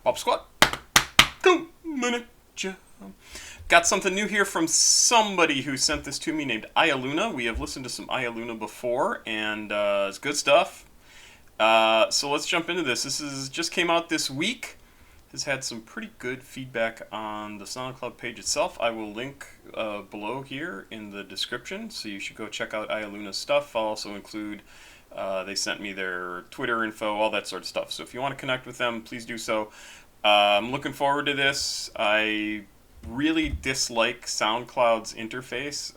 Pop Squat. Go, manager. Got something new here from somebody who sent this to me named Ayeluna. We have listened to some Ayeluna before, and it's good stuff. So let's jump into this. This is just came out this week. Has had some pretty good feedback on the SoundCloud page itself. I will link below here in the description, so you should go check out Ayeluna's stuff. I'll also include, they sent me their Twitter info, all that sort of stuff. So if you want to connect with them, please do so. I'm looking forward to this. I really dislike SoundCloud's interface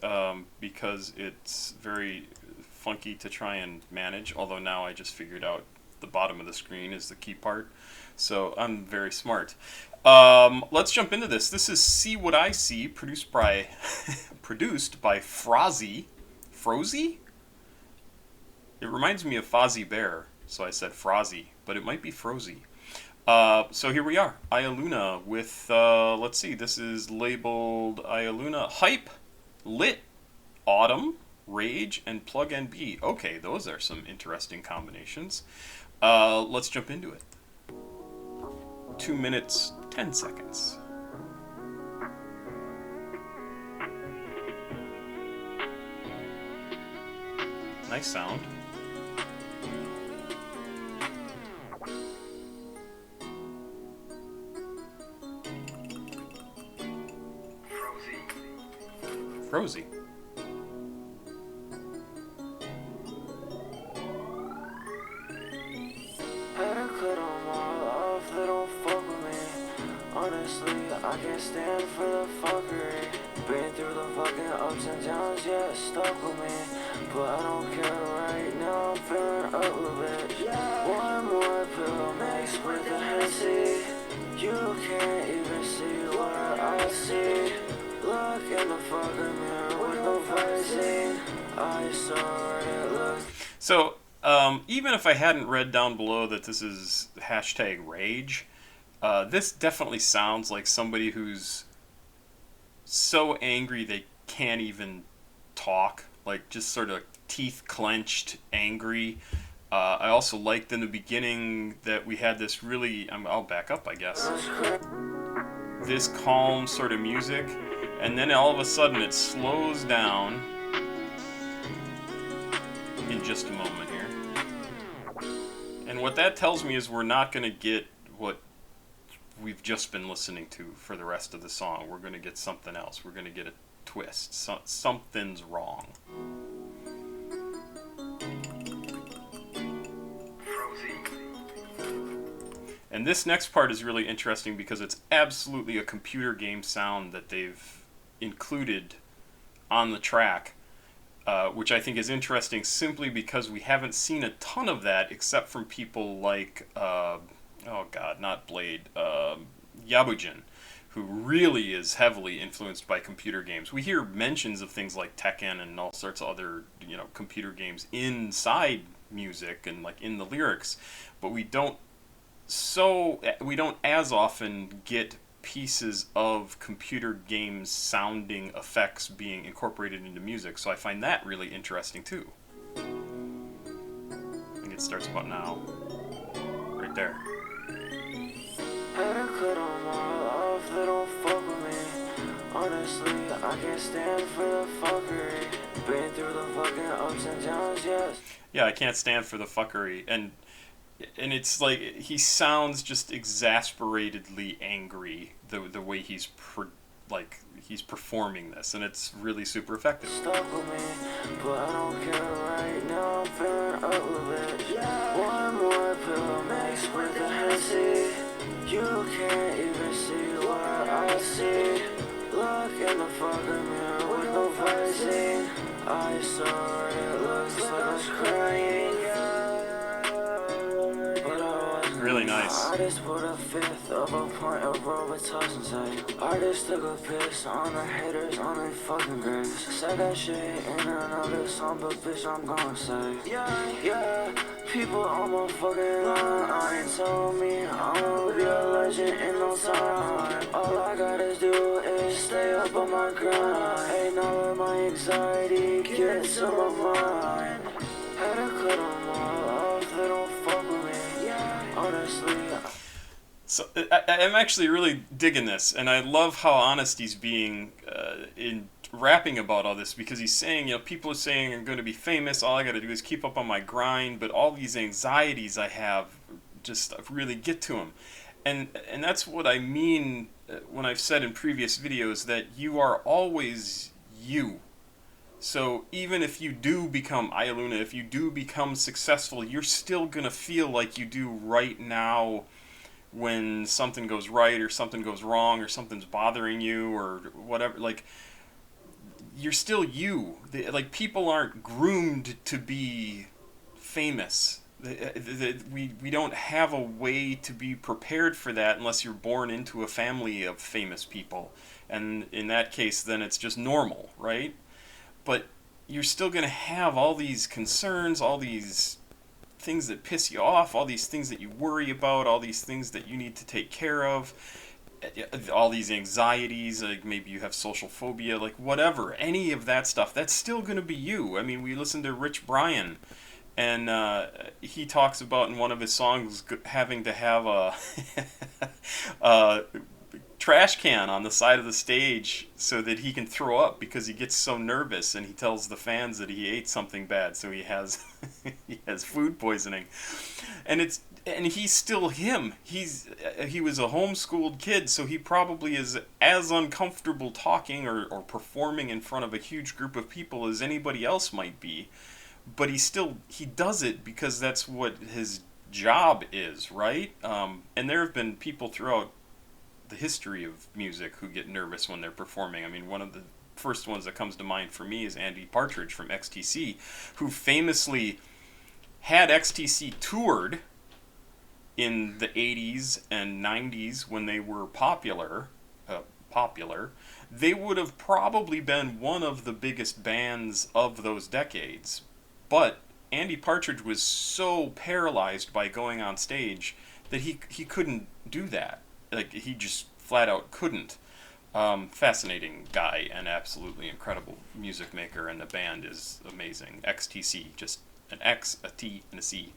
because it's very funky to try and manage, although now I just figured out the bottom of the screen is the key part. So I'm very smart. Let's jump into this. This is See What I See, produced by produced by Frozy. Frozy? It reminds me of Fozzie Bear, so I said Frozy, but it might be Frozy. So here we are, Ayeluna with, let's see, this is labeled Ayeluna Hype, Lit, Autumn, Rage, and Plug NB. Okay, those are some interesting combinations. Let's jump into it. 2 minutes, 10 seconds. Nice sound. Frozy. Honestly, I can't stand for the fuckery. Been through the fucking ups and downs, yeah, it's stuck with me. But I don't care right now, I'm feeling a little bit. One more pill mixed with the Hennessy. You can't even see what I see. Look in the fucking mirror with no pricing. I saw it look. So, even if I hadn't read down below that this is hashtag rage, this definitely sounds like somebody who's so angry they can't even talk, like just sort of teeth clenched, angry. I also liked in the beginning that we had this really, I'll back up I guess, this calm sort of music, and then all of a sudden it slows down in just a moment here. And what that tells me is we're not going to get what we've just been listening to for the rest of the song. We're going to get something else. We're going to get a twist. Something's wrong. And this next part is really interesting because it's absolutely a computer game sound that they've included on the track, which I think is interesting simply because we haven't seen a ton of that except from people like oh god, not Blade, Yabujin, who really is heavily influenced by computer games. We hear mentions of things like Tekken and all sorts of other, computer games inside music and like in the lyrics, but we don't as often get pieces of computer games sounding effects being incorporated into music, so I find that really interesting too. I think it starts about now. Right there. Had to cut them all off, they don't fuck with me. Honestly, I can't stand for the fuckery. Been through the fucking ups and downs, yes. Yeah, I can't stand for the fuckery. And it's like, he sounds just exasperatedly angry the way he's performing this, and it's really super effective. Stuck with me, but I don't care right now, I'm feeling a little bit. One more pill mixed with the Hennessy. You can't even see what I see. Look in the fucking mirror with no pricing. I saw it looks like I was crying. But I was really nice. I just put a fifth of a pint of Robitussin inside. I just took a piss on the haters on their fucking graves. Said that shit in another song, but bitch, I'm gonna say. Yeah, people on my fucking line told me I'm gonna be a legend in no time. All I gotta do is stay up on my grind. Ain't no let my anxiety get to my mind. Had to cut them all off, they don't fuck with me. Honestly. So I'm actually really digging this, and I love how honest he's being in rapping about all this, because he's saying, people are saying I'm going to be famous. All I got to do is keep up on my grind, but all these anxieties I have just really get to him, and that's what I mean when I've said in previous videos that you are always you. So even if you do become Ayeluna, if you do become successful, you're still gonna feel like you do right now when something goes right or something goes wrong or something's bothering you or whatever. Like, you're still you. Like, people aren't groomed to be famous. We don't have a way to be prepared for that unless you're born into a family of famous people. And in that case, then it's just normal, right? But you're still going to have all these concerns, all these things that piss you off, all these things that you worry about, all these things that you need to take care of, all these anxieties, like maybe you have social phobia, like whatever, any of that stuff, that's still going to be you. I mean, we listened to Rich Brian, and he talks about in one of his songs having to have a trash can on the side of the stage so that he can throw up because he gets so nervous, and he tells the fans that he ate something bad, so he has he has food poisoning. And he's still him. He was a homeschooled kid, so he probably is as uncomfortable talking or performing in front of a huge group of people as anybody else might be. But he does it because that's what his job is, right? And there have been people throughout the history of music who get nervous when they're performing. I mean, one of the first ones that comes to mind for me is Andy Partridge from XTC, who famously had XTC toured in the 80s and 90s when they were popular. They would have probably been one of the biggest bands of those decades. But Andy Partridge was so paralyzed by going on stage that he couldn't do that. Like, he just flat out couldn't. Fascinating guy and absolutely incredible music maker, and the band is amazing. XTC, just an X, a T, and a C.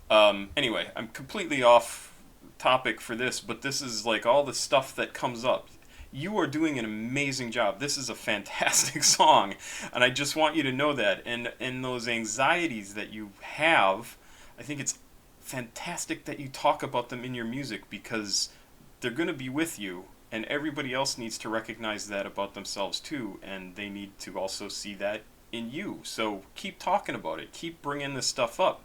Anyway, I'm completely off topic for this, but this is like all the stuff that comes up. You are doing an amazing job. This is a fantastic song, and I just want you to know that. And those anxieties that you have, I think it's fantastic that you talk about them in your music, because they're going to be with you, and everybody else needs to recognize that about themselves too, and they need to also see that in you. So keep talking about it. Keep bringing this stuff up,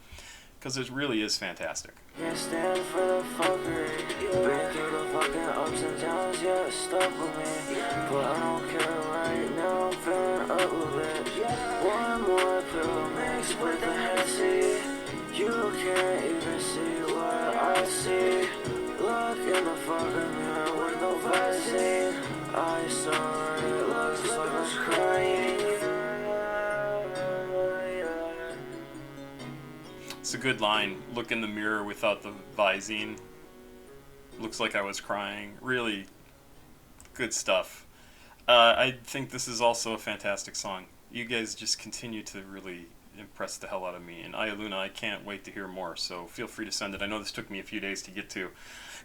because it really is fantastic. Can't stand for the fuckery. Been through the fucking ups and downs, yeah, it's stuck with me. But I don't care right now, I'm feeling up a bit. One more pill mixed with the Hennessy. You can't even see what I see. Look in the fucking mirror with no vaccine. I saw it, looks like I was crying. It's a good line. Look in the mirror without the Visine. Looks like I was crying. Really good stuff. I think this is also a fantastic song. You guys just continue to really impress the hell out of me. And Ayeluna, I can't wait to hear more, so feel free to send it. I know this took me a few days to get to,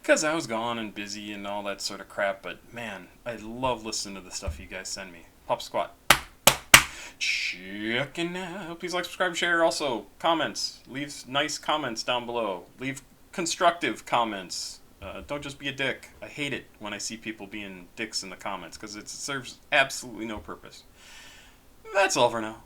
because I was gone and busy and all that sort of crap, but man, I love listening to the stuff you guys send me. Pop Squat. Checking out. Please like, subscribe, share. Also, comments. Leave nice comments down below. Leave constructive comments. Don't just be a dick. I hate it when I see people being dicks in the comments, because it serves absolutely no purpose. That's all for now.